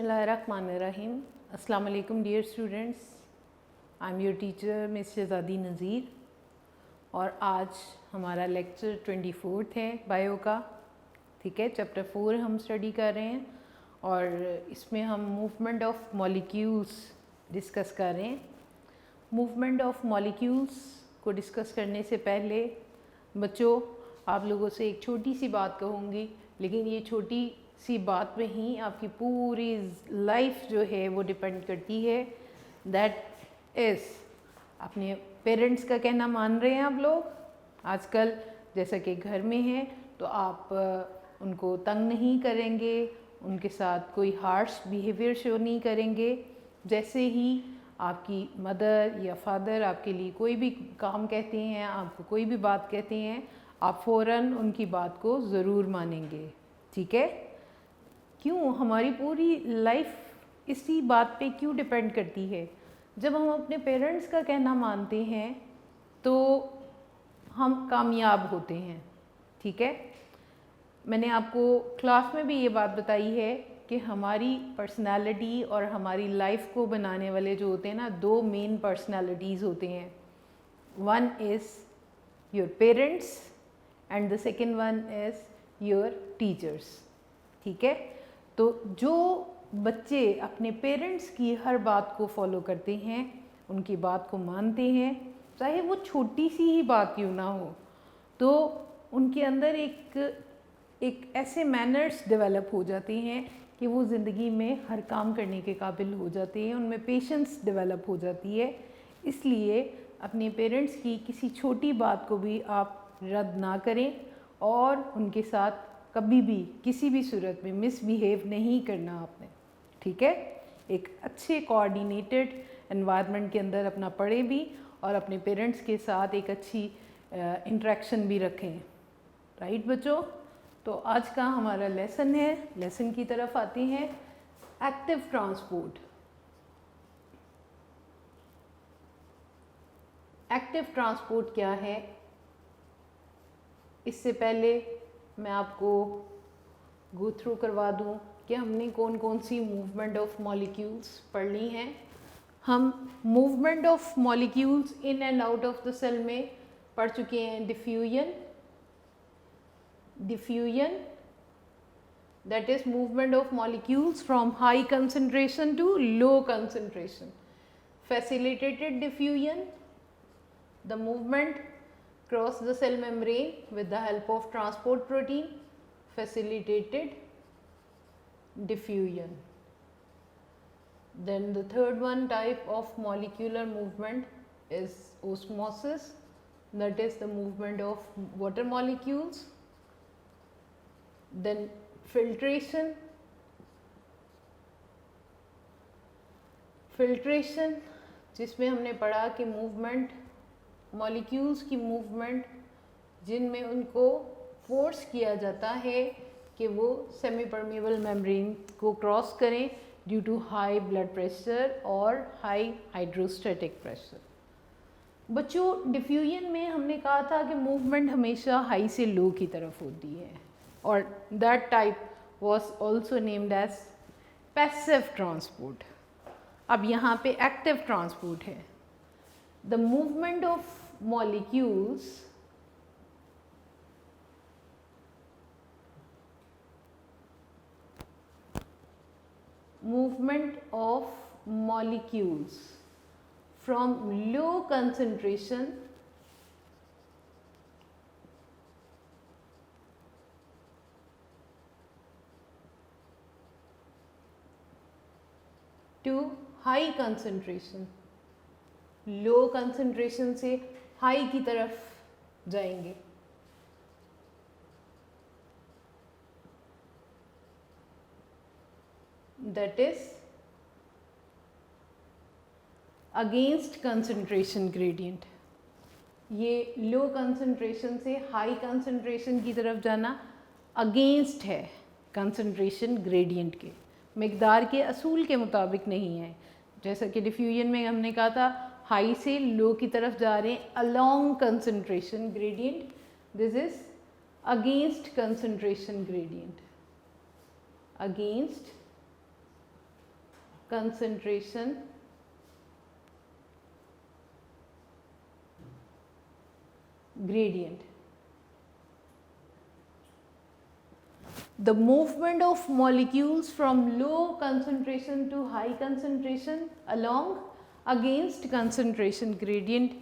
बिस्मिल्लाहिर्रहमानिर्रहीम। अस्सलाम वालेकुम dear students, I am your teacher miss Shahzadi Nazir और आज हमारा लेक्चर 24 है बायो का। ठीक है, चैप्टर 4 हम स्टडी कर रहे हैं और इसमें हम मूवमेंट ऑफ मॉलिक्यूल्स डिस्कस कर रहे हैं। मूवमेंट ऑफ मॉलिक्यूल्स को डिस्कस करने से पहले बच्चों आप लोगों से एक छोटी सी बात कहूँगी, लेकिन ये छोटी सी बात में ही आपकी पूरी लाइफ जो है वो डिपेंड करती है। दैट इज़ अपने पेरेंट्स का कहना मान रहे हैं आप लोग। आजकल जैसा कि घर में हैं तो आप उनको तंग नहीं करेंगे, उनके साथ कोई हार्श बिहेवियर शो नहीं करेंगे। जैसे ही आपकी मदर या फादर आपके लिए कोई भी काम कहते हैं, आपको कोई भी बात कहते हैं, आप फ़ौरन उनकी बात को ज़रूर मानेंगे। ठीक है, क्यों हमारी पूरी लाइफ इसी बात पे क्यों डिपेंड करती है। जब हम अपने पेरेंट्स का कहना मानते हैं तो हम कामयाब होते हैं। ठीक है, मैंने आपको क्लास में भी ये बात बताई है कि हमारी पर्सनालिटी और हमारी लाइफ को बनाने वाले जो होते हैं ना, दो मेन पर्सनालिटीज़ होते हैं। One is your parents and the second one is your teachers. ठीक है, तो जो बच्चे अपने पेरेंट्स की हर बात को फॉलो करते हैं, उनकी बात को मानते हैं, चाहे वो छोटी सी ही बात क्यों ना हो, तो उनके अंदर एक ऐसे मैनर्स डेवलप हो जाते हैं कि वो ज़िंदगी में हर काम करने के काबिल हो जाते हैं, उनमें पेशेंस डेवलप हो जाती है। इसलिए अपने पेरेंट्स की किसी छोटी बात को भी आप रद्द ना करें और उनके साथ कभी भी किसी भी सूरत में मिसबिहेव नहीं करना आपने। ठीक है, एक अच्छे कोऑर्डिनेटेड एनवायरनमेंट के अंदर अपना पढ़े भी और अपने पेरेंट्स के साथ एक अच्छी इंटरेक्शन भी रखें। राइट बच्चों, तो आज का हमारा लेसन है, लेसन की तरफ आते हैं। Active transport. एक्टिव ट्रांसपोर्ट क्या है, इससे पहले मैं आपको गो थ्रू करवा दूं कि हमने कौन कौन सी मूवमेंट ऑफ मॉलिक्यूल्स पढ़ ली हैं। हम movement of molecules in and out of the cell में पढ़ चुके हैं। Diffusion that is movement of molecules from high concentration to low concentration. Facilitated diffusion, the movement cross the cell membrane with the help of transport protein, facilitated diffusion. Then the third one type of molecular movement is osmosis, that is the movement of water molecules. Then filtration, जिसमें हमने पढ़ा कि movement molecules की movement जिनमें उनको force किया जाता है कि वो सेमी परमेबल मेम्ब्रेन को क्रॉस करें due to high blood pressure और हाई हाइड्रोस्टैटिक प्रेशर। बच्चों, डिफ्यूजन में हमने कहा था कि मूवमेंट हमेशा हाई से लो की तरफ होती है और that type was also named as passive transport. अब यहाँ पे एक्टिव ट्रांसपोर्ट है। The movement of molecules from low concentration to high concentration। Low concentration से हाई की तरफ जाएंगे। That is against concentration gradient. ये लो कंसंट्रेशन से हाई कंसंट्रेशन की तरफ जाना अगेंस्ट है कंसंट्रेशन ग्रेडियंट के, मिकदार के असूल के मुताबिक नहीं है। जैसा कि डिफ्यूजन में हमने कहा था हाई से लो की तरफ जा रहे हैं along concentration gradient, this is against concentration gradient, against concentration gradient. The movement of molecules from low concentration to high concentration along against concentration gradient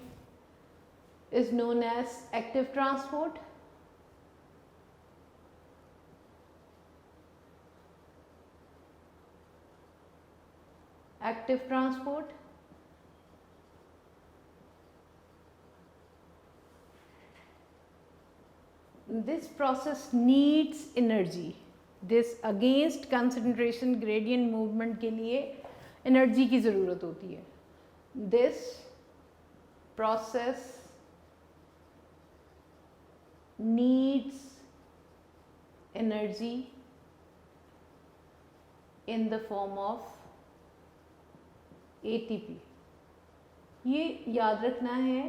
is known as active transport. Active transport. This process needs energy. This against concentration gradient movement के लिए energy की ज़रूरत होती है. This process needs energy in the form of ATP. ये याद रखना है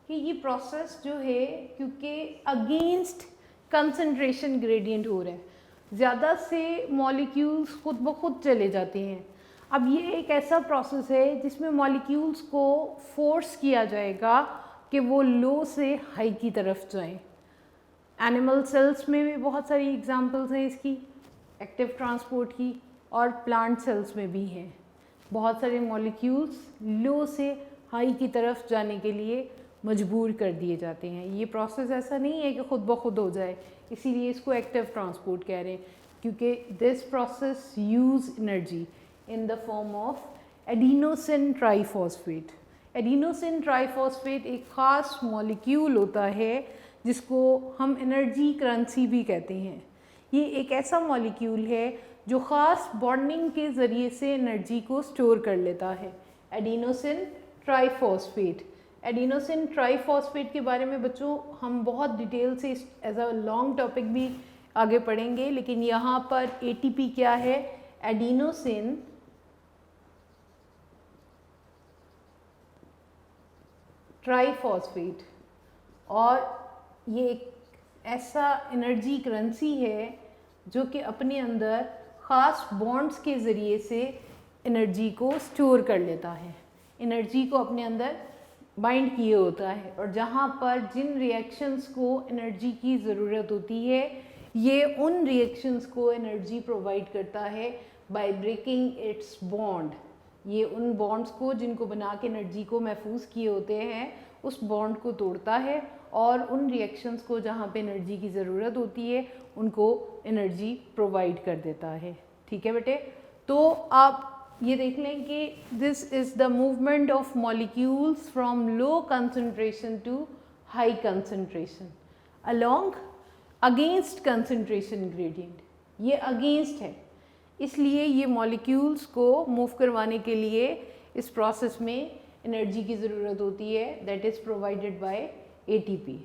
कि ये प्रोसेस जो है क्योंकि अगेंस्ट कंसंट्रेशन ग्रेडियंट हो रहा है, ज़्यादा से मॉलिक्यूल्स खुद ब खुद चले जाते हैं. अब ये एक ऐसा प्रोसेस है जिसमें मॉलिक्यूल्स को फोर्स किया जाएगा कि वो लो से हाई की तरफ जाएं. एनिमल सेल्स में भी बहुत सारी एग्जांपल्स हैं इसकी एक्टिव ट्रांसपोर्ट की, और प्लांट सेल्स में भी हैं. बहुत सारे मॉलिक्यूल्स लो से हाई की तरफ जाने के लिए मजबूर कर दिए जाते हैं. ये प्रोसेस ऐसा नहीं है कि खुद ब खुद हो जाए, इसीलिए इसको एक्टिव ट्रांसपोर्ट कह रहे हैं, क्योंकि this process use energy in the form of adenosine triphosphate. Adenosine triphosphate एक ख़ास मॉलिक्यूल होता है जिसको हम एनर्जी करेंसी भी कहते हैं. ये एक ऐसा मॉलिक्यूल है जो ख़ास बॉन्डिंग के ज़रिए से एनर्जी को स्टोर कर लेता है. Adenosine triphosphate. एडिनोसिन ट्राइफॉस्फेट के बारे में बच्चों हम बहुत डिटेल से एज अ लॉन्ग टॉपिक भी आगे पढ़ेंगे, लेकिन यहाँ पर एटीपी क्या है? Adenosine triphosphate. और ये एक ऐसा एनर्जी करेंसी है जो कि अपने अंदर ख़ास बॉन्ड्स के ज़रिए से एनर्जी को स्टोर कर लेता है, एनर्जी को अपने अंदर बाइंड किए होता है. और जहाँ पर जिन रिएक्शंस को एनर्जी की ज़रूरत होती है, ये उन रिएक्शंस को एनर्जी प्रोवाइड करता है बाय ब्रेकिंग इट्स बॉन्ड. ये उन बॉन्ड्स को जिनको बना के एनर्जी को महफूज किए होते हैं, उस बॉन्ड को तोड़ता है और उन रिएक्शंस को जहाँ पे एनर्जी की ज़रूरत होती है उनको एनर्जी प्रोवाइड कर देता है. ठीक है बेटे, तो आप ये देख लें कि this is the movement of molecules from low concentration to high concentration along against concentration gradient. ये अगेंस्ट है, इसलिए ये मॉलिक्यूल्स को मूव करवाने के लिए इस प्रोसेस में एनर्जी की ज़रूरत होती है, that is provided by ATP.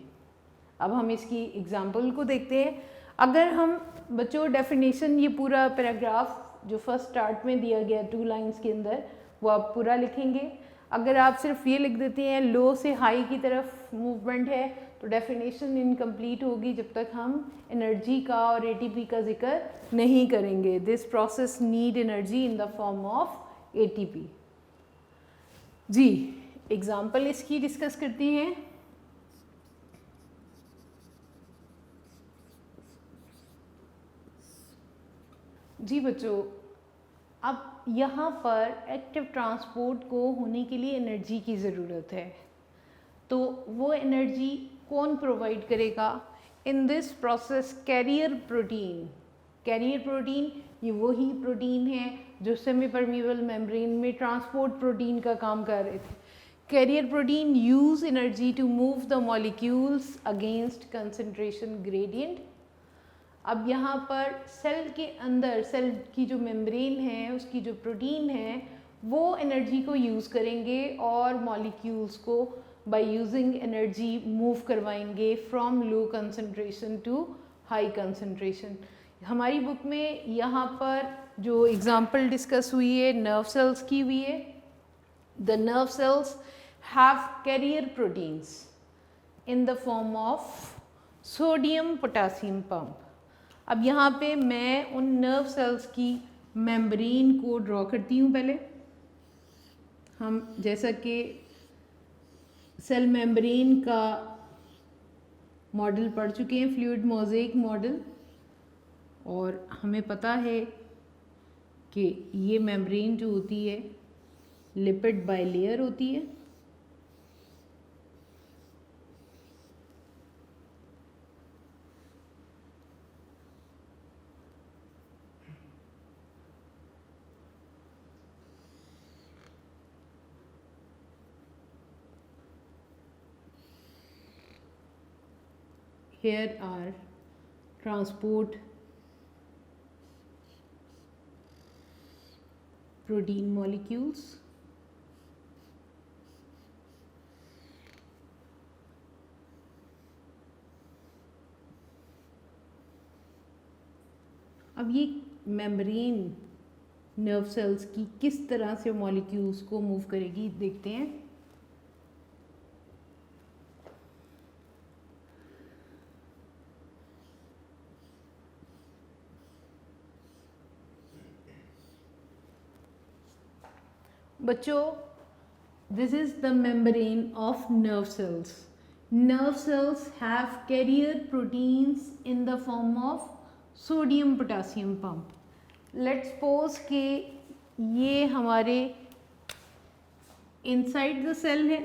अब हम इसकी एग्जांपल को देखते हैं. अगर हम बच्चों डेफिनेशन, ये पूरा पैराग्राफ जो फर्स्ट स्टार्ट में दिया गया 2 लाइंस के अंदर, वो आप पूरा लिखेंगे. अगर आप सिर्फ ये लिख देते हैं लो से हाई की तरफ मूवमेंट है, तो डेफिनेशन इनकम्प्लीट होगी जब तक हम एनर्जी का और एटीपी का जिक्र नहीं करेंगे. This process need energy in the form of ATP. जी, एग्जाम्पल इसकी डिस्कस करती हैं. जी बच्चों, अब यहाँ पर एक्टिव ट्रांसपोर्ट को होने के लिए एनर्जी की ज़रूरत है, तो वो एनर्जी कौन प्रोवाइड करेगा? In this process carrier protein. Carrier protein ये वही प्रोटीन है जो सेमी परमीबल मेम्ब्रेन में ट्रांसपोर्ट प्रोटीन का काम कर रहे थे. Carrier protein use energy to move the molecules against concentration gradient. अब यहाँ पर सेल के अंदर, सेल की जो मेम्ब्रेन है, उसकी जो प्रोटीन है, वो एनर्जी को यूज़ करेंगे और मॉलिक्यूल्स को बाय यूजिंग एनर्जी मूव करवाएंगे from low concentration to high concentration. हमारी बुक में यहाँ पर जो एग्जांपल डिस्कस हुई है नर्व सेल्स की हुई है. The nerve cells have carrier proteins in the form of sodium potassium pump. अब यहाँ पे मैं उन नर्व सेल्स की मेम्ब्रेन को ड्रॉ करती हूँ। पहले हम जैसा कि सेल मेम्ब्रेन का मॉडल पढ़ चुके हैं, फ्लूइड मोज़ेक मॉडल, और हमें पता है कि ये मेम्ब्रेन जो होती है लिपिड बाइलेयर होती है। Here are transport protein molecules. अब ये मेम्ब्रेन नर्व सेल्स की किस तरह से मॉलिक्यूल्स को मूव करेगी देखते हैं। बच्चों, this is the membrane of nerve cells. Nerve cells have carrier proteins in the form of sodium potassium pump. Let's suppose कि ये हमारे inside the cell है,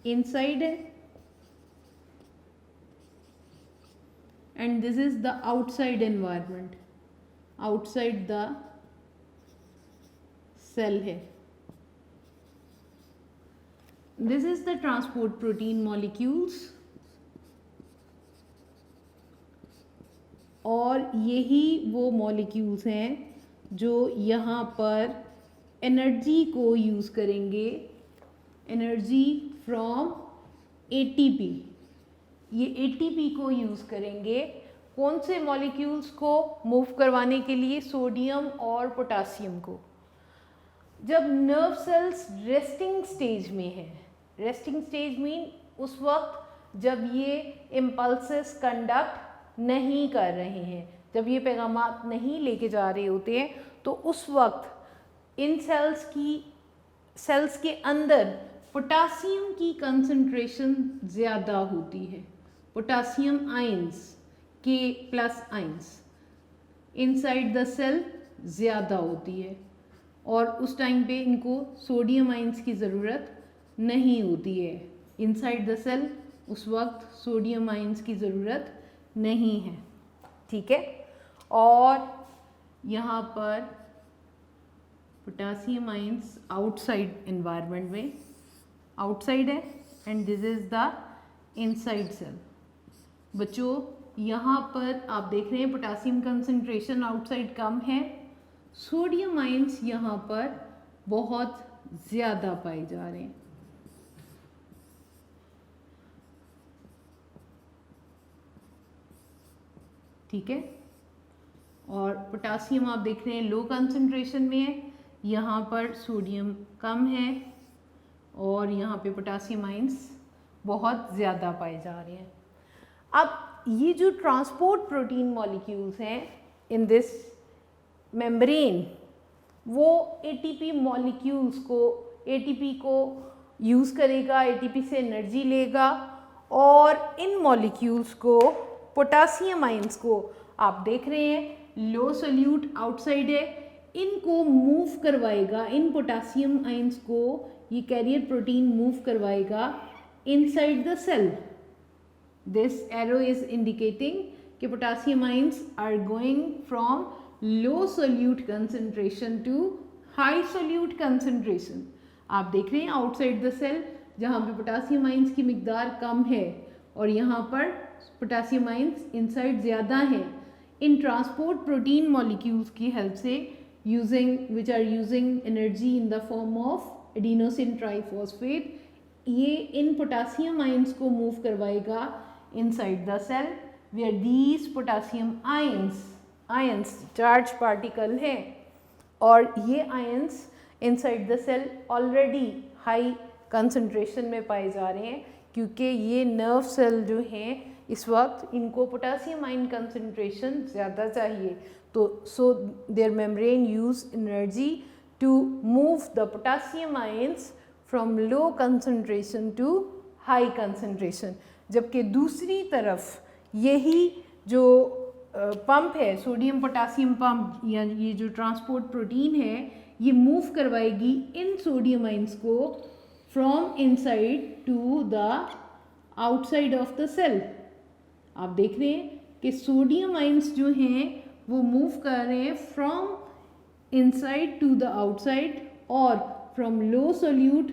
inside है, and this is the outside environment, outside the cell है। This is the transport protein molecules, और यही वो molecules हैं जो यहाँ पर एनर्जी को यूज़ करेंगे, एनर्जी फ्रॉम एटीपी। ये एटीपी को यूज़ करेंगे कौन से मॉलिक्यूल्स को मूव करवाने के लिए? सोडियम और पोटासियम को। जब नर्व सेल्स रेस्टिंग स्टेज में है, रेस्टिंग स्टेज मीन उस वक्त जब ये इम्पल्सेस कंडक्ट नहीं कर रहे हैं, जब ये पैगामात नहीं लेके जा रहे होते हैं, तो उस वक्त इन सेल्स के अंदर पोटासियम की कंसंट्रेशन ज़्यादा होती है। Potassium ions, K+ ions inside the cell ज़्यादा होती है, और उस टाइम पे इनको सोडियम आयंस की ज़रूरत नहीं होती है। इनसाइड द सेल उस वक्त सोडियम आयंस की ज़रूरत नहीं है, ठीक है। और यहाँ पर पोटासियम आयंस आउटसाइड एनवायरनमेंट में, आउटसाइड है, and this is the inside cell. बच्चों, यहाँ पर आप देख रहे हैं पोटासियम कंसंट्रेशन आउटसाइड कम है, सोडियम आयंस यहाँ पर बहुत ज़्यादा पाए जा रहे हैं। ठीक है, और पोटासियम आप देख रहे हैं लो कंसंट्रेशन में है, यहाँ पर सोडियम कम है, और यहाँ पे पोटासियम आयंस बहुत ज़्यादा पाए जा रहे हैं। अब ये जो ट्रांसपोर्ट प्रोटीन मॉलिक्यूल्स हैं इन दिस मेम्ब्रेन, वो एटीपी मॉलिक्यूल्स को, एटीपी को यूज़ करेगा, एटीपी से एनर्जी लेगा, और इन मॉलिक्यूल्स को, पोटासियम आयंस को आप देख रहे हैं लो सोल्यूट आउटसाइड है, इनको मूव करवाएगा, इन पोटासियम आयंस को ये कैरियर प्रोटीन मूव करवाएगा inside the cell. This arrow is indicating कि potassium ions are going from low solute concentration to high solute concentration. आप देख रहे हैं आउटसाइड द सेल जहाँ पे पोटासियम आयंस की मिकदार कम है, और यहाँ पर पोटासियम आयंस इनसाइड ज़्यादा है। इन ट्रांसपोर्ट प्रोटीन मॉलिक्यूल्स की हेल्प से which are using energy in the form of adenosine triphosphate, ये इन पोटासियम आयंस को मूव करवाएगा inside the cell, where these potassium ions charge particle है, और ये ions inside the cell already high concentration में पाए जा रहे हैं, क्योंकि ये नर्व सेल जो हैं इस वक्त इनको पोटासियम आयन कंसंट्रेशन ज़्यादा चाहिए, तो so their membrane use energy to move the potassium ions from low concentration to high concentration. जबकि दूसरी तरफ यही जो पंप है, सोडियम पोटासियम पंप, या ये जो ट्रांसपोर्ट प्रोटीन है, ये मूव करवाएगी इन सोडियम आइंस को from inside to the outside of the cell. आप देख रहे हैं कि सोडियम आइंस जो हैं वो मूव कर रहे हैं from inside to the outside, और from low solute,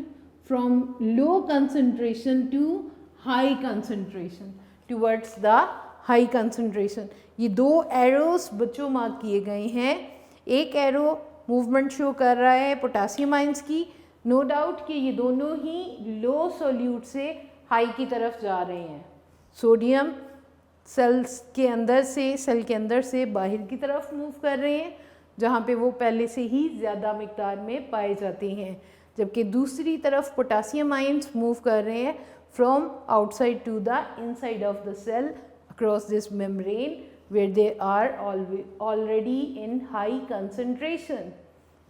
from low concentration to high concentration, towards the high concentration. ये दो एरोस बच्चों मार्क किए गए हैं। एक एरो मूवमेंट शो कर रहा है पोटासियम आइंस की, नो डाउट कि ये दोनों ही लो सोल्यूट से हाई की तरफ जा रहे हैं। सोडियम सेल्स के अंदर से, सेल के अंदर से बाहर की तरफ मूव कर रहे हैं, जहाँ पे वो पहले से ही ज़्यादा मिकदार में पाए जाते हैं, जबकि दूसरी तरफ पोटासियम आयंस मूव कर रहे हैं from outside to the inside of the cell across this membrane where they are already in high concentration।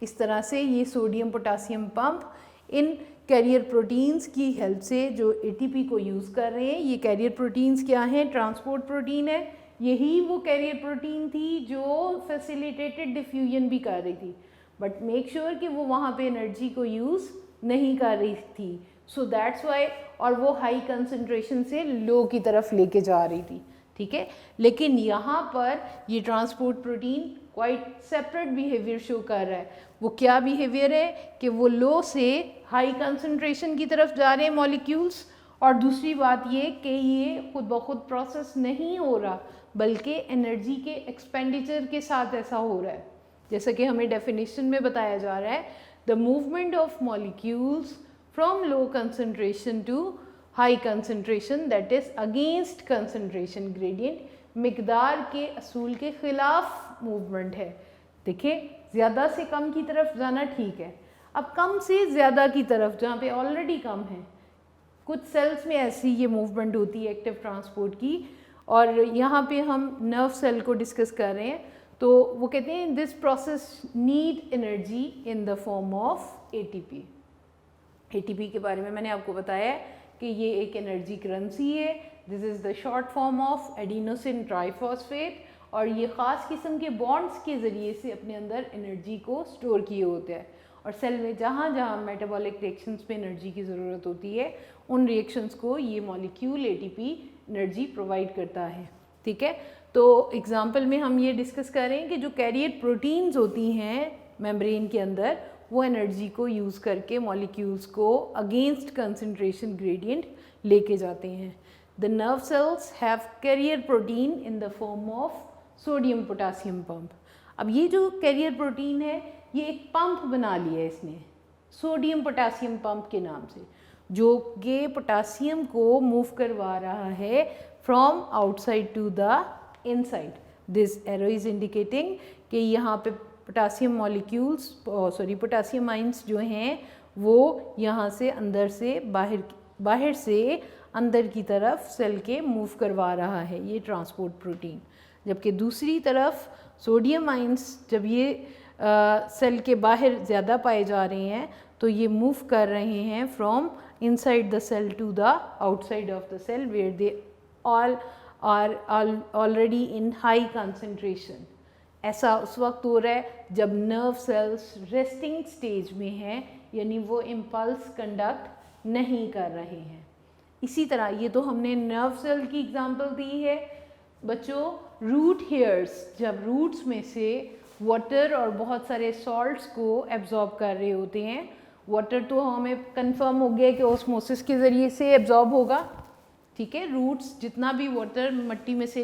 इस तरह से ये sodium potassium pump in carrier proteins की हेल्प से जो एटीपी को यूज़ कर रहे हैं, ये कैरियर प्रोटीन्स क्या हैं? ट्रांसपोर्ट प्रोटीन है। यही वो कैरियर प्रोटीन थी जो फैसिलिटेटेड डिफ्यूजन भी कर रही थी, बट मेक श्योर कि वो वहाँ पे एनर्जी को यूज़ नहीं कर रही थी, सो दैट्स वाई, और वो हाई कंसंट्रेशन से लो की तरफ लेके जा रही थी, ठीक है। लेकिन यहाँ पर ये transport protein quite separate behaviour show कर रहा है। वो क्या बिहेवियर है कि वो लो से हाई कंसंट्रेशन की तरफ जा रहे हैं मॉलिक्यूल्स, और दूसरी बात ये कि ये खुद ब खुद प्रोसेस नहीं हो रहा, बल्कि एनर्जी के एक्सपेंडिचर के साथ ऐसा हो रहा है। जैसा कि हमें डेफिनेशन में बताया जा रहा है, the movement of molecules from low concentration to high concentration, that is against concentration gradient, मिकदार के असूल के खिलाफ मूवमेंट है। देखिए, ज़्यादा से कम की तरफ जाना ठीक है, अब कम से ज़्यादा की तरफ जहाँ पे ऑलरेडी कम है, कुछ सेल्स में ऐसी ये मूवमेंट होती है एक्टिव ट्रांसपोर्ट की। और यहाँ पे हम नर्व सेल को डिस्कस कर रहे हैं, तो वो कहते हैं this process need energy in the form of ATP. ATP के बारे में मैंने आपको बताया कि ये एक एनर्जी करेंसी है। This is the short form of adenosine triphosphate, और ये ख़ास किस्म के बॉन्ड्स के ज़रिए से अपने अंदर एनर्जी को स्टोर किए होते हैं। और सेल में जहाँ जहाँ मेटाबॉलिक रिएक्शंस में एनर्जी की ज़रूरत होती है, उन रिएक्शंस को ये मॉलिक्यूल एटीपी एनर्जी प्रोवाइड करता है, ठीक है। तो एग्जांपल में हम ये डिस्कस कर रहे हैं कि जो कैरियर प्रोटीन्स होती हैं मेम्ब्रेन के अंदर, वो एनर्जी को यूज़ करके मॉलिक्यूल्स को अगेंस्ट कंसंट्रेशन ग्रेडियंट लेके जाते हैं। The nerve cells have carrier protein in the form of sodium potassium pump. अब ये जो कैरियर प्रोटीन है, ये एक पंप बना लिया है इसने सोडियम पोटासियम पंप के नाम से, जो कि पोटासियम को मूव करवा रहा है from outside to the inside. This arrow is indicating कि यहाँ पे पोटासियम मॉलिक्यूल्स, पोटासियम आइंस जो हैं वो यहाँ से अंदर से बाहर से अंदर की तरफ सेल के मूव करवा रहा है ये ट्रांसपोर्ट प्रोटीन। जबकि दूसरी तरफ सोडियम आइंस जब ये सेल के बाहर ज़्यादा पाए जा रहे हैं, तो ये मूव कर रहे हैं from inside the cell to the outside of the cell where they all are already in high concentration. ऐसा उस वक्त हो रहा है जब नर्व सेल्स रेस्टिंग स्टेज में हैं, यानी वो इम्पल्स कंडक्ट नहीं कर रहे हैं। इसी तरह ये तो हमने नर्व सेल की एग्जांपल दी है। बच्चों, रूट हेयर्स जब रूट्स में से वाटर और बहुत सारे सॉल्ट्स को एब्जॉर्ब कर रहे होते हैं, वाटर तो हमें कंफर्म हो गया कि ऑस्मोसिस के ज़रिए से एब्जॉर्ब होगा, ठीक है। रूट्स जितना भी वाटर मट्टी में से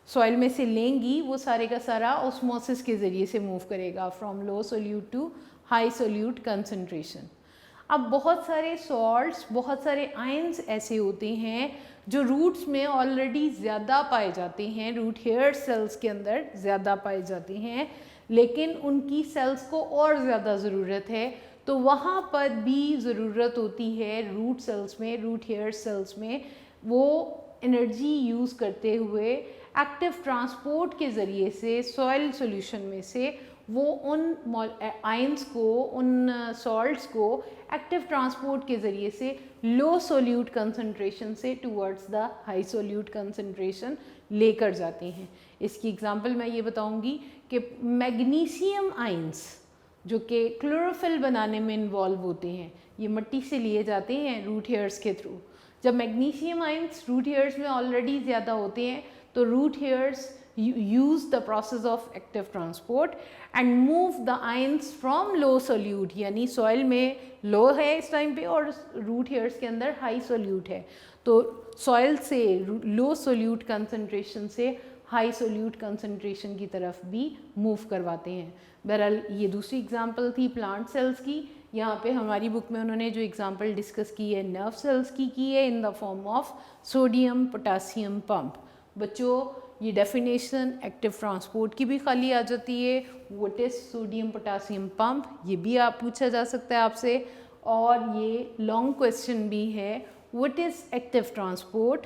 सॉइल में से लेंगी, वो सारे का सारा ऑस्मोसिस के ज़रिए से मूव करेगा from low solute to high solute concentration. अब बहुत सारे सॉल्ट्स, बहुत सारे आयंस ऐसे होते हैं जो रूट्स में ऑलरेडी ज़्यादा पाए जाते हैं, रूट हेयर सेल्स के अंदर ज़्यादा पाए जाते हैं, लेकिन उनकी सेल्स को और ज़्यादा ज़रूरत है, तो वहाँ पर भी ज़रूरत होती है रूट सेल्स में, रूट हेयर सेल्स में, वो एनर्जी यूज़ करते हुए एक्टिव ट्रांसपोर्ट के ज़रिए से सॉइल सॉल्यूशन में से वो उन आयंस को, उन सॉल्ट्स को एक्टिव ट्रांसपोर्ट के ज़रिए से लो सोल्यूट कंसंट्रेशन से towards the high solute concentration लेकर जाते हैं। इसकी एग्जांपल मैं ये बताऊंगी कि मैग्नीशियम आयंस जो कि क्लोरोफिल बनाने में इन्वॉल्व होते हैं, ये मिट्टी से लिए जाते हैं रूट हेयर्स के थ्रू। जब मैग्नीशियम आयंस रूट हेयर्स में ऑलरेडी ज़्यादा होते हैं तो root hairs use the process of active transport and move the ions from low solute, यानी सॉइल में लो है इस टाइम पे और रूट हेयर्स के अंदर हाई सोल्यूट है, तो सॉइल से लो सोल्यूट कंसंट्रेशन से हाई सोल्यूट कंसंट्रेशन की तरफ भी मूव करवाते हैं। बहरहाल ये दूसरी एग्जांपल थी प्लांट सेल्स की। यहाँ पे हमारी बुक में उन्होंने जो एग्जांपल डिस्कस की है नर्व सेल्स की है इन the form of sodium potassium pump. बच्चों ये डेफिनेशन एक्टिव ट्रांसपोर्ट की भी खाली आ जाती है। What is sodium potassium pump, ये भी आप पूछा जा सकता है आपसे। और ये लॉन्ग क्वेश्चन भी है, what is active transport,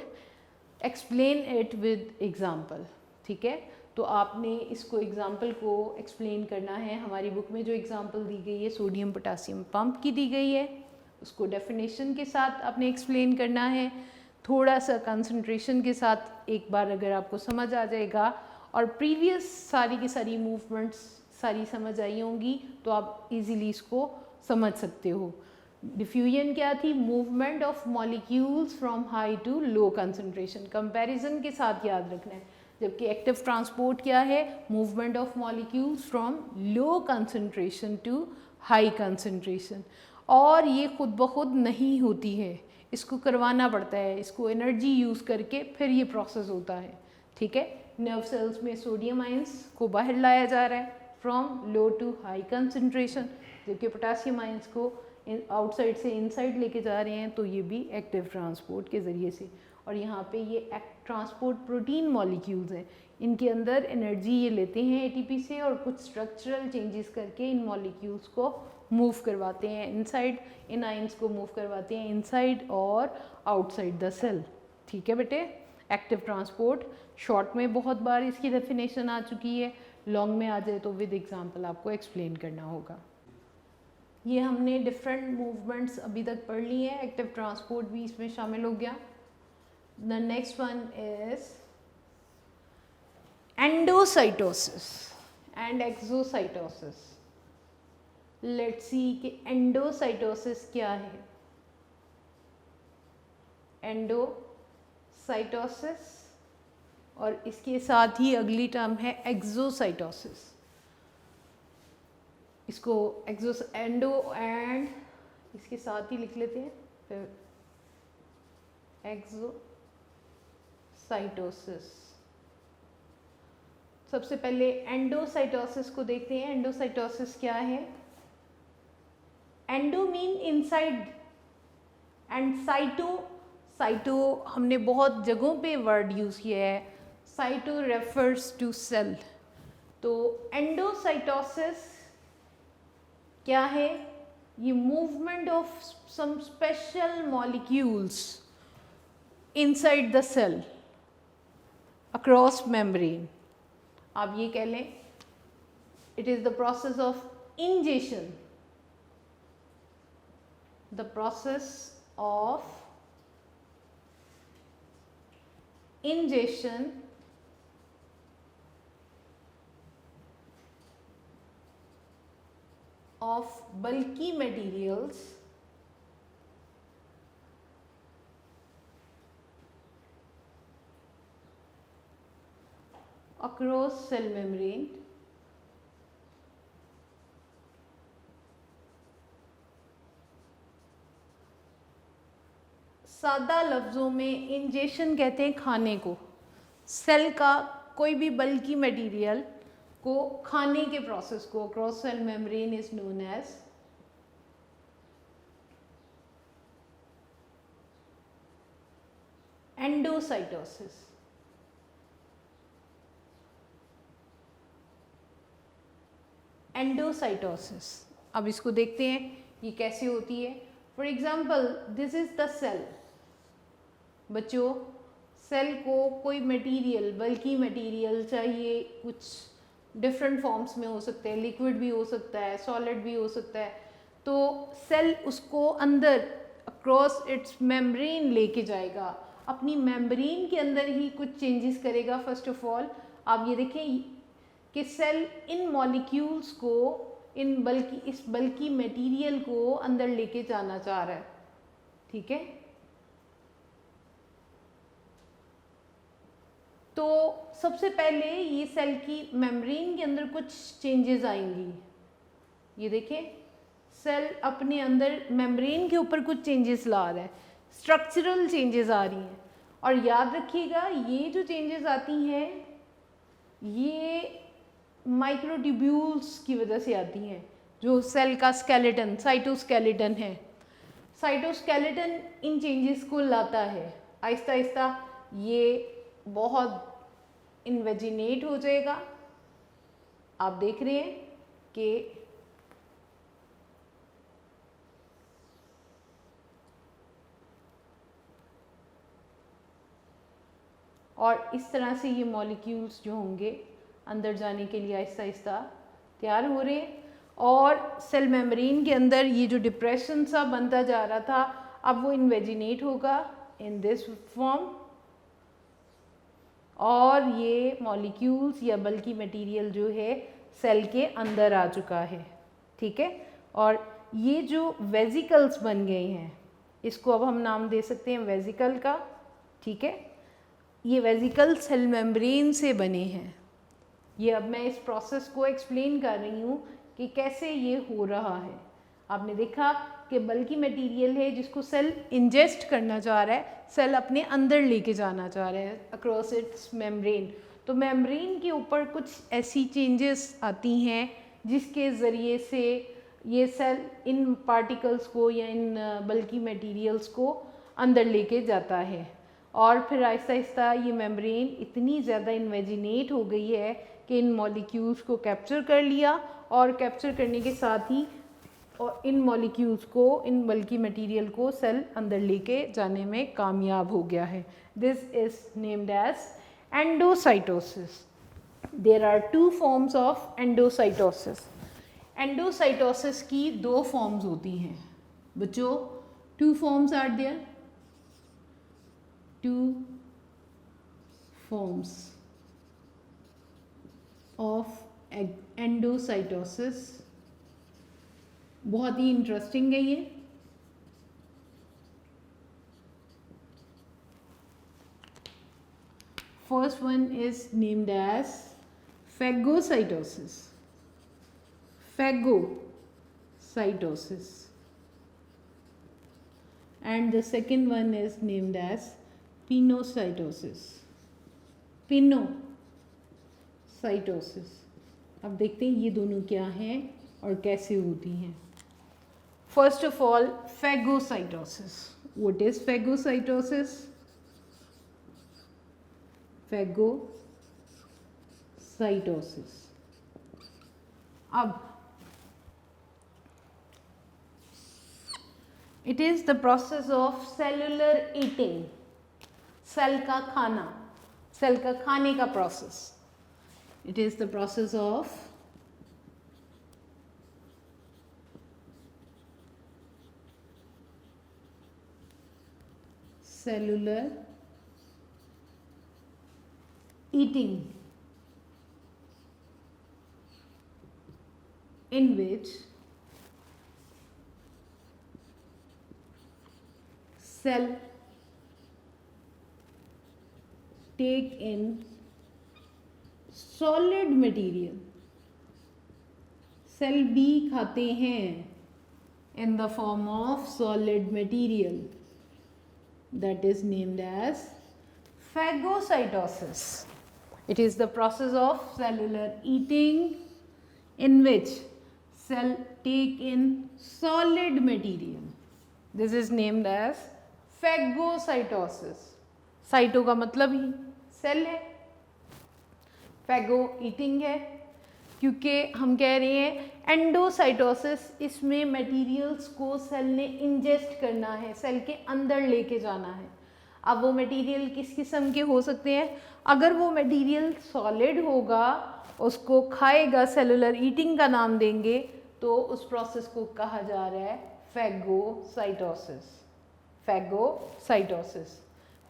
explain it with example. ठीक है, तो आपने इसको एग्जांपल को एक्सप्लेन करना है। हमारी बुक में जो एग्जांपल दी गई है सोडियम पोटासियम पंप की दी गई है, उसको डेफिनेशन के साथ आपने एक्सप्लेन करना है। थोड़ा सा कंसंट्रेशन के साथ एक बार अगर आपको समझ आ जाएगा और प्रीवियस सारी की सारी मूवमेंट्स सारी समझ आई होंगी तो आप इजीली इसको समझ सकते हो। डिफ्यूजन क्या थी, movement of molecules from high to low concentration, comparison के साथ याद रखना है। जबकि एक्टिव ट्रांसपोर्ट क्या है, movement of molecules from low concentration to high concentration. और ये खुद ब खुद नहीं होती है, इसको करवाना पड़ता है, इसको एनर्जी यूज़ करके फिर ये प्रोसेस होता है। ठीक है, नर्व सेल्स में सोडियम आयंस को बाहर लाया जा रहा है from low to high concentration, जबकि पोटासियम आयंस को आउटसाइड से इनसाइड लेके जा रहे हैं, तो ये भी एक्टिव ट्रांसपोर्ट के ज़रिए से। और यहाँ पे ये ट्रांसपोर्ट प्रोटीन मॉलिक्यूल्स हैं, इनके अंदर एनर्जी ये लेते हैं एटीपी से और कुछ स्ट्रक्चरल चेंजेस करके इन मॉलिक्यूल्स को मूव करवाते हैं इनसाइड, इन आयंस को मूव करवाते हैं इनसाइड और आउटसाइड द सेल। ठीक है बेटे, एक्टिव ट्रांसपोर्ट शॉर्ट में बहुत बार इसकी डेफिनेशन आ चुकी है, लॉन्ग में आ जाए तो विद एग्जांपल आपको एक्सप्लेन करना होगा। ये हमने डिफरेंट मूवमेंट्स अभी तक पढ़ ली है, एक्टिव ट्रांसपोर्ट भी इसमें शामिल हो गया। The next one is endocytosis and exocytosis. Let's see कि एंडोसाइटोसिस क्या है। एंडोसाइटोसिस और इसके साथ ही अगली टर्म है एक्सोसाइटोसिस। इसको एंडो एंड इसके साथ ही लिख लेते हैं, फिर एक्सोसाइटोसिस। सबसे पहले एंडोसाइटोसिस को देखते हैं। एंडोसाइटोसिस क्या है? Endo mean inside and cyto हमने बहुत जगहों पे वर्ड यूज़ किया है, साइटो रेफर्स टू सेल। तो एंडोसाइटोसिस क्या है? ये movement of some special molecules inside the cell across membrane. आप ये कह लें it is the process of ingestion, the process of ingestion of bulky materials across cell membrane सादा लफ्ज़ों में इंजेशन कहते हैं खाने को। सेल का कोई भी बल्की मटेरियल को खाने के प्रोसेस को across cell membrane is known as endocytosis. Endocytosis, अब इसको देखते हैं ये कैसे होती है। For example this is the cell. बच्चों सेल को कोई मटेरियल, बल्कि मटेरियल चाहिए, कुछ डिफरेंट फॉर्म्स में हो सकते हैं, लिक्विड भी हो सकता है, सॉलिड भी हो सकता है, तो सेल उसको अंदर अक्रॉस इट्स मेम्ब्रेन लेके जाएगा, अपनी मेम्ब्रेन के अंदर ही कुछ चेंजेस करेगा। फर्स्ट ऑफ ऑल आप ये देखें कि सेल इन मॉलिक्यूल्स को, इस बल्कि मटेरियल को अंदर लेके जाना चाह रहा है, ठीक है। तो सबसे पहले ये सेल की मेम्ब्रेन के अंदर कुछ चेंजेस आएंगी। ये देखें, सेल अपने अंदर मेम्ब्रेन के ऊपर कुछ चेंजेस ला रहा है, स्ट्रक्चरल चेंजेस आ रही हैं। और याद रखिएगा, ये जो चेंजेस आती हैं ये माइक्रोट्यूब्यूल्स की वजह से आती हैं। जो सेल का स्केलेटन, साइटोस्केलेटन है, साइटोस्केलेटन इन चेंजेस को लाता है। आहिस्ता आहिस्ता ये बहुत इन्वेजिनेट हो जाएगा। आप देख रहे हैं कि और इस तरह से ये मॉलिक्यूल्स जो होंगे अंदर जाने के लिए आहिस्ता आहिस्ता तैयार हो रहे हैं। और सेल मेम्ब्रेन के अंदर ये जो डिप्रेशन सा बनता जा रहा था, अब वो इन्वेजिनेट होगा इन दिस फॉर्म, और ये मॉलिक्यूल्स या बल्कि मटेरियल जो है सेल के अंदर आ चुका है, ठीक है। और ये जो वेजिकल्स बन गए हैं, इसको अब हम नाम दे सकते हैं वेजिकल का, ठीक है। ये वेजिकल सेल मेम्ब्रेन से बने हैं। ये अब मैं इस प्रोसेस को एक्सप्लेन कर रही हूँ कि कैसे ये हो रहा है। आपने देखा कि बल्कि मटेरियल है जिसको सेल इंजेस्ट करना चाह रहा है, सेल अपने अंदर लेके जाना चाह रहा है अक्रॉस इट्स मेम्ब्रेन। तो मेम्ब्रेन के ऊपर कुछ ऐसी चेंजेस आती हैं जिसके ज़रिए से ये सेल इन पार्टिकल्स को या इन बल्कि मटेरियल्स को अंदर लेके जाता है। और फिर आहिस्ता आहिस्ता ये मेम्ब्रेन इतनी ज़्यादा इन्वेजिनेट हो गई है कि इन मॉलिक्यूल्स को कैप्चर कर लिया, और कैप्चर करने के साथ ही और इन मॉलिक्यूल्स को, इन बल्कि मटेरियल को सेल अंदर लेके जाने में कामयाब हो गया है। This is named as endocytosis. There are 2 forms of endocytosis. Endocytosis की 2 फॉर्म्स होती हैं बच्चों। 2 forms are there, 2 forms of endocytosis. बहुत ही इंटरेस्टिंग है ये। First one is named as phagocytosis, phagocytosis, and the second one is named as pinocytosis, pinocytosis. अब देखते हैं ये दोनों क्या हैं और कैसे होती हैं। First of all phagocytosis. What is phagocytosis? Phagocytosis. अब it is the process of cellular eating, cell का खाना, सेल का खाने का process. It is the process of cellular eating in which cell take in solid material, cell भी खाते हैं in the form of solid material, that is named as phagocytosis. It is the process of cellular eating in which cell take in solid material. This is named as phagocytosis. Cyto का मतलब ही cell है, फैगो eating है, क्योंकि हम कह रहे हैं endocytosis, इसमें मटेरियल्स को सेल ने इंजेस्ट करना है, सेल के अंदर लेके जाना है। अब वो मटेरियल किस किस्म के हो सकते हैं? अगर वो मटेरियल सॉलिड होगा, उसको खाएगा, सेलुलर ईटिंग का नाम देंगे, तो उस प्रोसेस को कहा जा रहा है फैगोसाइटोसिस। फैगोसाइटोसिस।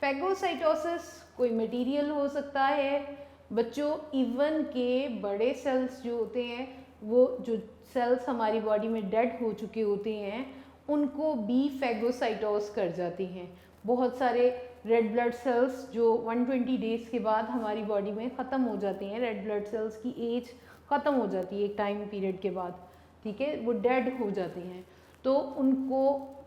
फैगोसाइटोसिस कोई मटेरियल हो सकता है बच्चों, इवन के बड़े सेल्स जो होते हैं, वो जो सेल्स हमारी बॉडी में डेड हो चुके होते हैं, उनको भी फैगोसाइटोस कर जाती हैं। बहुत सारे रेड ब्लड सेल्स जो 120 डेज़ के बाद हमारी बॉडी में ख़त्म हो जाती हैं, रेड ब्लड सेल्स की एज ख़त्म हो जाती है एक टाइम पीरियड के बाद, ठीक है, वो डेड हो जाती हैं, तो उनको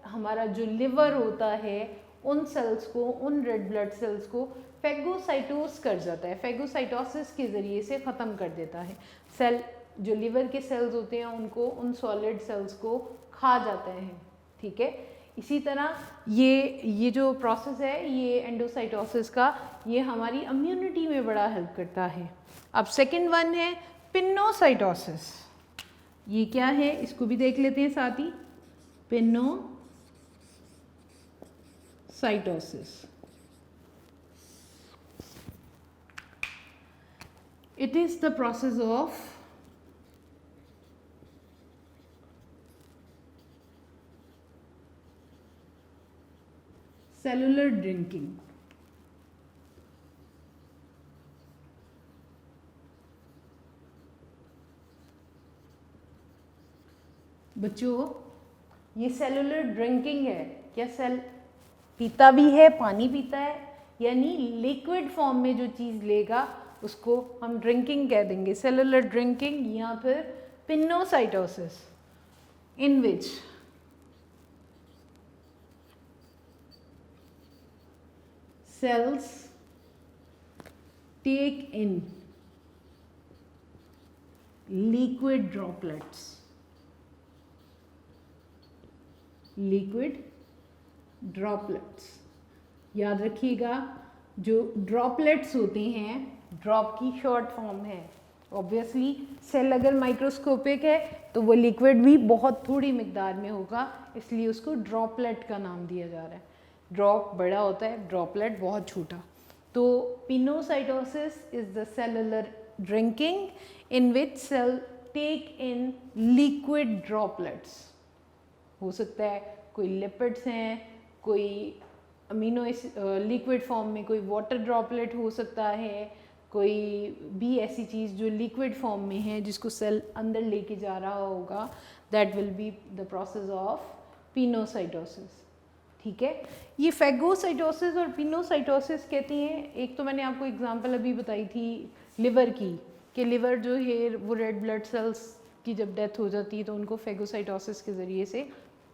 हमारा जो लिवर होता है उन सेल्स को, उन रेड ब्लड सेल्स को फैगोसाइटोस कर जाता है, फैगोसाइटोसिस के ज़रिए से ख़त्म कर देता है। सेल जो लिवर के सेल्स होते हैं उनको, उन सॉलिड सेल्स को खा जाते हैं, ठीक है। इसी तरह ये जो प्रोसेस है, ये एंडोसाइटोसिस का, ये हमारी इम्यूनिटी में बड़ा हेल्प करता है। अब सेकंड वन है पिनोसाइटोसिस। ये क्या है, इसको भी देख लेते हैं साथ ही। Pinocytosis, it is the process of cellular drinking। बच्चों, ये सेलुलर ड्रिंकिंग है। क्या सेल पीता भी है, पानी पीता है, यानी लिक्विड फॉर्म में जो चीज़ लेगा उसको हम ड्रिंकिंग कह देंगे, सेलुलर ड्रिंकिंग या फिर pinocytosis, in which cells take in liquid droplets, याद रखिएगा, जो ड्रॉपलेट्स होते हैं, ड्रॉप की शॉर्ट फॉर्म है। ऑब्वियसली सेल अगर माइक्रोस्कोपिक है तो वो लिक्विड भी बहुत थोड़ी मिकदार में होगा, इसलिए उसको ड्रॉपलेट का नाम दिया जा रहा है। ड्रॉप बड़ा होता है, ड्रॉपलेट बहुत छोटा। तो pinocytosis is the cellular drinking in which cell take in liquid droplets. हो सकता है कोई लिपिड्स हैं, कोई अमीनो लिक्विड फॉर्म में कोई वाटर ड्रॉपलेट हो सकता है, कोई भी ऐसी चीज़ जो लिक्विड फॉर्म में है जिसको सेल अंदर लेके जा रहा होगा, that will be the process of pinocytosis, ठीक है। ये फैगोसाइटोसिस और पिनोसाइटोसिस कहते हैं। एक तो मैंने आपको एग्जांपल अभी बताई थी लिवर की, कि लिवर जो है वो रेड ब्लड सेल्स की जब डेथ हो जाती है तो उनको फैगोसाइटोसिस के ज़रिए से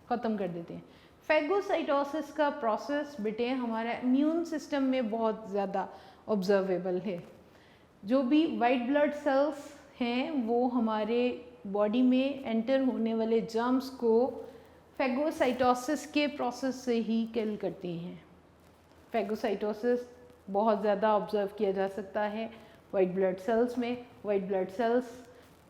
ख़त्म कर देते हैं। फैगोसाइटोसिस का प्रोसेस बेटे हमारा इम्यून सिस्टम में बहुत ज़्यादा ऑब्जर्वेबल है। जो भी वाइट ब्लड सेल्स हैं वो हमारे बॉडी में एंटर होने वाले जर्म्स को फैगोसाइटोसिस के प्रोसेस से ही किल करते हैं। फैगोसाइटोसिस बहुत ज़्यादा ऑब्जर्व किया जा सकता है वाइट ब्लड सेल्स में। वाइट ब्लड सेल्स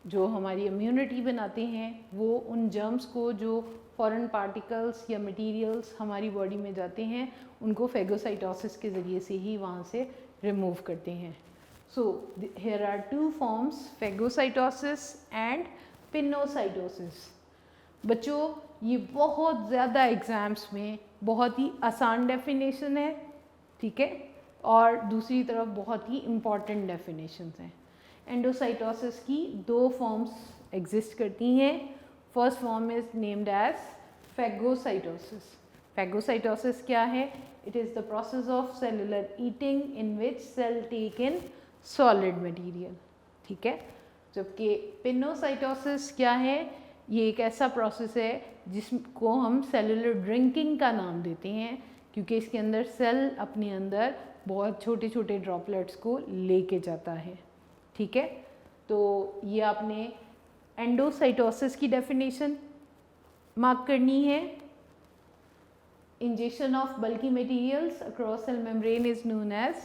जो हमारी इम्यूनिटी बनाते हैं वो उन जर्म्स को, जो फॉरेन पार्टिकल्स या मटेरियल्स हमारी बॉडी में जाते हैं, उनको फैगोसाइटोसिस के ज़रिए से ही वहाँ से रिमूव करते हैं। So here are two forms, phagocytosis and pinocytosis. बच्चों, ये बहुत ज़्यादा एग्ज़ाम्स में बहुत ही आसान डेफिनेशन है, ठीक है, और दूसरी तरफ बहुत ही इम्पॉर्टेंट डेफिनेशंस हैं। एंडोसाइटोसिस की दो फॉर्म्स एग्जिस्ट करती हैं। First form is named as phagocytosis. Phagocytosis क्या है? It is the process of cellular eating in which cell take in solid material, ठीक है। जबकि पिनोसाइटोसिस क्या है? ये एक ऐसा प्रोसेस है जिसको हम सेलुलर ड्रिंकिंग का नाम देते हैं, क्योंकि इसके अंदर सेल अपने अंदर बहुत छोटे छोटे ड्रॉपलेट्स को लेके जाता है, ठीक है। तो ये आपने एंडोसाइटोसिस की डेफिनेशन मार्क करनी है। Injection of bulky materials across cell membrane is known as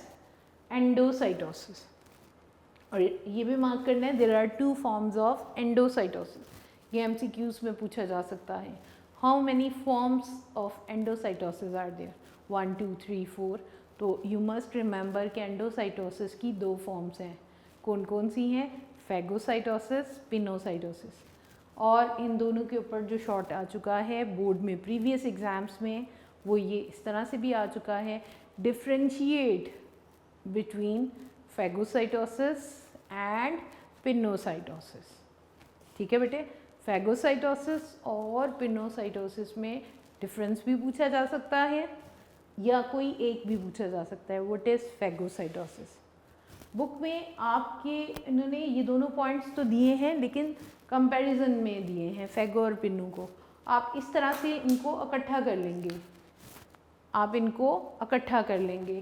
endocytosis. और ये भी मार्क करना है, there are two forms of endocytosis. ये एमसीक्यूज में पूछा जा सकता है। How many forms of endocytosis are there? 1 2 3 4। तो यू मस्ट रिमेंबर कि एंडोसाइटोसिस की 2 फॉर्म्स हैं। कौन कौन सी हैं? Phagocytosis, pinocytosis. और इन दोनों के ऊपर जो शॉर्ट आ चुका है बोर्ड में प्रीवियस एग्ज़ाम्स में, वो ये इस तरह से भी आ चुका है, differentiate between phagocytosis and pinocytosis. ठीक है बेटे, फैगोसाइटोसिस और पिनोसाइटोसिस में डिफरेंस भी पूछा जा सकता है या कोई एक भी पूछा जा सकता है। What is phagocytosis? बुक में आपके इन्होंने ये दोनों पॉइंट्स तो दिए हैं, लेकिन कंपैरिजन में दिए हैं फैगो और पिन्नो को। आप इस तरह से इनको इकट्ठा कर लेंगे, आप इनको इकट्ठा कर लेंगे।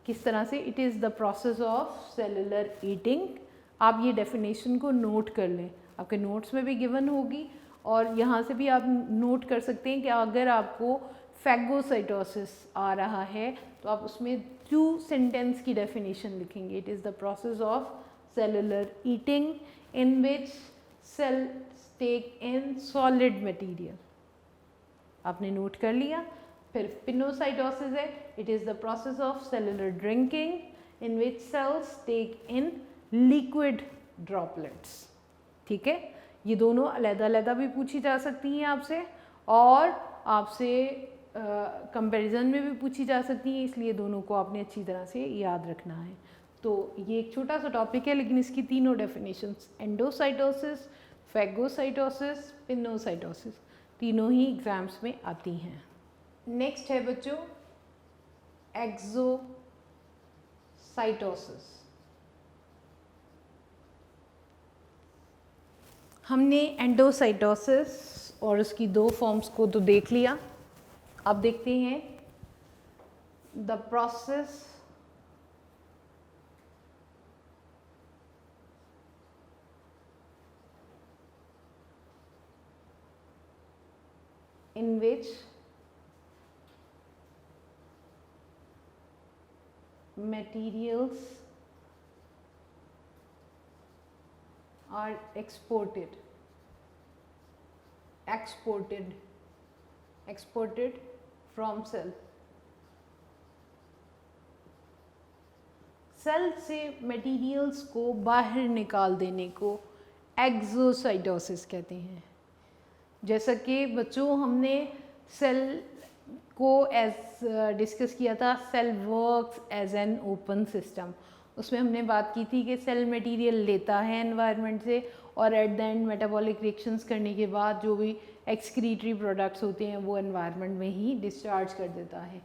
किस तरह से? It is the process of cellular eating. आप ये डेफिनेशन को नोट कर लें, आपके नोट्स में भी गिवन होगी और यहाँ से भी आप नोट कर सकते हैं कि अगर आपको फैगोसाइटोसिस आ रहा है तो आप उसमें 2 सेंटेंस की डेफिनेशन लिखेंगे। It is the process of cellular eating in which cells take in solid material. आपने नोट कर लिया। फिर पिनोसाइटोसिस है, it is the process of cellular drinking in which cells take in liquid droplets. ठीक है, ये दोनों अलग-अलग भी पूछी जा सकती हैं आपसे और आपसे कंपैरिजन में भी पूछी जा सकती हैं, इसलिए दोनों को आपने अच्छी तरह से याद रखना है। तो ये एक छोटा सा टॉपिक है, लेकिन इसकी तीनों डेफिनेशंस एंडोसाइटोसिस, फैगोसाइटोसिस, पिनोसाइटोसिस तीनों ही एग्जाम्स में आती हैं। नेक्स्ट है बच्चों एक्सोसाइटोसिस। हमने एंडोसाइटोसिस और उसकी 2 फॉर्म्स को तो देख लिया। अब देखते हैं the process in which materials are exported from cell। Cell से मटेरियल्स को बाहर निकाल देने को एक्सोसाइटोसिस कहते हैं। जैसा कि बच्चों हमने सेल को एज डिस्कस किया था, cell works as an open system. उसमें हमने बात की थी कि सेल मटेरियल लेता है एनवायरनमेंट से और at the end metabolic reactions करने के बाद जो भी एक्सक्रीटरी प्रोडक्ट्स होते हैं वो एनवायरनमेंट में ही डिस्चार्ज कर देता है।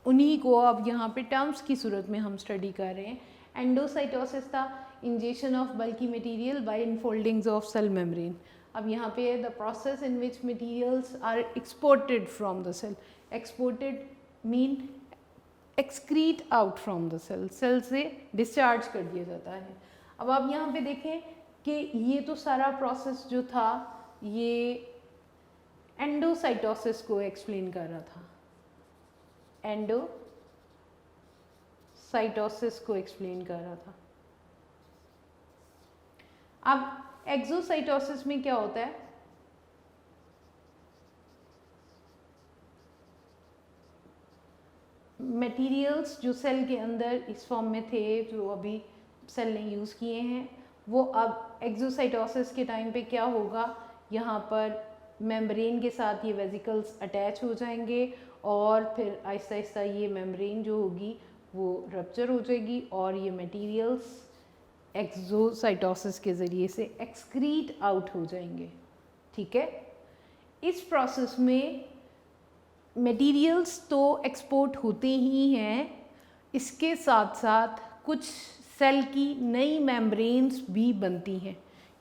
उन्हीं को अब यहाँ पे टर्म्स की सूरत में हम स्टडी कर रहे हैं। एंडोसाइटोसिस था ingestion of bulky material by infoldings of cell membrane. अब यहाँ पे the process in which materials are exported from the cell. Exported mean excrete out from the cell, cell से डिस्चार्ज कर दिया जाता है। अब आप यहाँ पे देखें कि ये तो सारा प्रोसेस जो था ये एंडोसाइटोसिस को एक्सप्लेन कर रहा था, एंडोसाइटोसिस को एक्सप्लेन कर रहा था। अब एक्सोसाइटोसिस में क्या होता है? मटेरियल्स जो सेल के अंदर इस फॉर्म में थे, जो अभी सेल ने यूज़ किए हैं, वो अब एक्सोसाइटोसिस के टाइम पे क्या होगा, यहाँ पर मेम्ब्रेन के साथ ये वेसिकल्स अटैच हो जाएंगे और फिर आहिस्ता आहिस्ता ये मेम्ब्रेन जो होगी वो रप्चर हो जाएगी और ये मटेरियल्स एक्सोसाइटोसिस के ज़रिए से एक्सक्रीट आउट हो जाएंगे। ठीक है, इस प्रोसेस में मटेरियल्स तो एक्सपोर्ट होते ही हैं, इसके साथ साथ कुछ सेल की नई मेम्ब्रेन्स भी बनती हैं।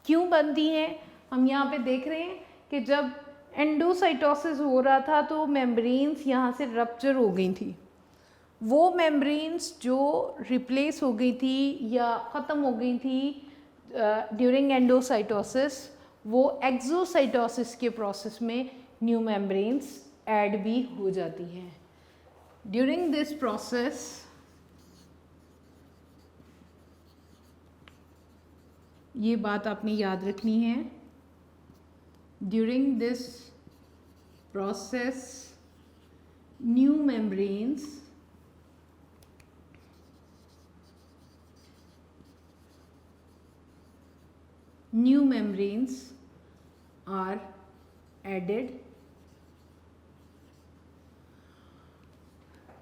क्यों बनती हैं? हम यहाँ पे देख रहे हैं कि जब एंडोसाइटोसिस हो रहा था तो मेम्ब्रेन्स यहाँ से रप्चर हो गई थी। वो मेम्ब्रेन्स जो रिप्लेस हो गई थी या ख़त्म हो गई थी ड्यूरिंग एंडोसाइटोसिस, वो एक्सोसाइटोसिस के प्रोसेस में न्यू मेम्ब्रेन्स ऐड भी हो जाती हैं। ड्यूरिंग दिस प्रोसेस ये बात आपने याद रखनी है, during this process new membranes are added.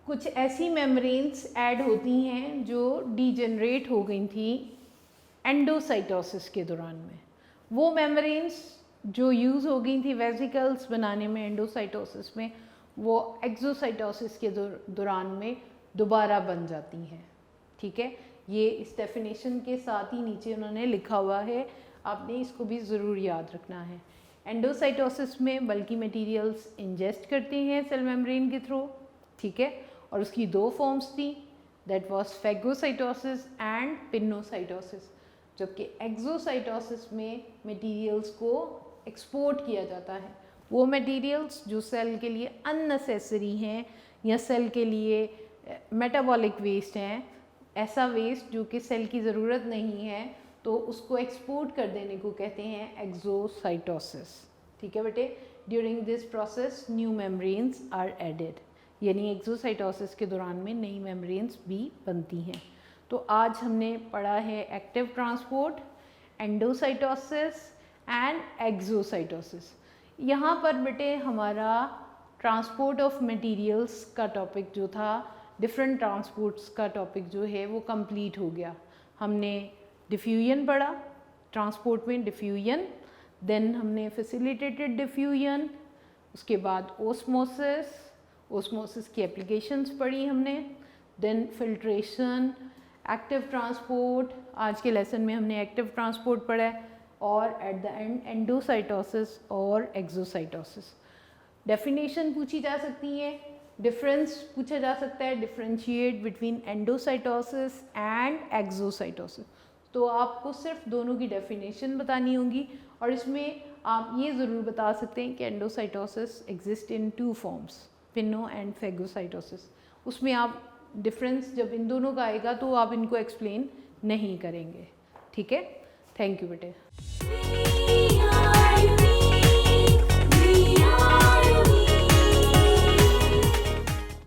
कुछ ऐसी मेम्ब्रेन्स ऐड होती हैं जो डीजनरेट हो गई थी एंडोसाइटोसिस के दौरान में। वो मेम्ब्रेन्स जो यूज़ हो गई थी वेसिकल्स बनाने में एंडोसाइटोसिस में, वो एक्सोसाइटोसिस के दौरान में दोबारा बन जाती हैं। ठीक है, ये इस डेफिनेशन के साथ ही नीचे उन्होंने लिखा हुआ है, आपने इसको भी ज़रूर याद रखना है। एंडोसाइटोसिस में बल्कि मटेरियल्स इंजेस्ट करते हैं सेल मेम्ब्रेन के थ्रू। ठीक है, और उसकी दो फॉर्म्स थी, that was phagocytosis and pinocytosis. जबकि एक्सोसाइटोसिस में मटेरियल्स को एक्सपोर्ट किया जाता है, वो मटेरियल्स जो सेल के लिए अननेसेसरी हैं या सेल के लिए मेटाबॉलिक वेस्ट हैं, ऐसा वेस्ट जो कि सेल की ज़रूरत नहीं है, तो उसको एक्सपोर्ट कर देने को कहते हैं एक्सोसाइटोसिस। ठीक है बेटे, during this process new membranes are added, यानी एक्सोसाइटोसिस के दौरान में नई मेम्ब्रेन्स भी बनती हैं। तो आज हमने पढ़ा है active transport, endocytosis and exocytosis. यहाँ पर बेटे हमारा ट्रांसपोर्ट ऑफ मटेरियल्स का टॉपिक जो था, डिफरेंट ट्रांसपोर्ट्स का टॉपिक जो है वो कंप्लीट हो गया। हमने डिफ्यूजन पढ़ा, ट्रांसपोर्ट में डिफ्यूजन, देन हमने फैसिलिटेटेड डिफ्यूजन, उसके बाद ओस्मोसिस की एप्लीकेशंस पढ़ी हमने, देन फिल्ट्रेशन, एक्टिव ट्रांसपोर्ट, आज के लेसन में हमने एक्टिव ट्रांसपोर्ट पढ़ा है, और एट द एंड एंडोसाइटोसिस और एक्सोसाइटोसिस। डेफिनेशन पूछी जा सकती है, डिफरेंस पूछा जा सकता है, differentiate between endocytosis and exocytosis. तो आपको सिर्फ दोनों की डेफिनेशन बतानी होगी, और इसमें आप ये ज़रूर बता सकते हैं कि endocytosis exist in 2 forms, pino and phagocytosis. उसमें आप डिफरेंस जब इन दोनों का आएगा तो आप इनको एक्सप्लेन नहीं करेंगे। ठीक है, थैंक यू बेटे।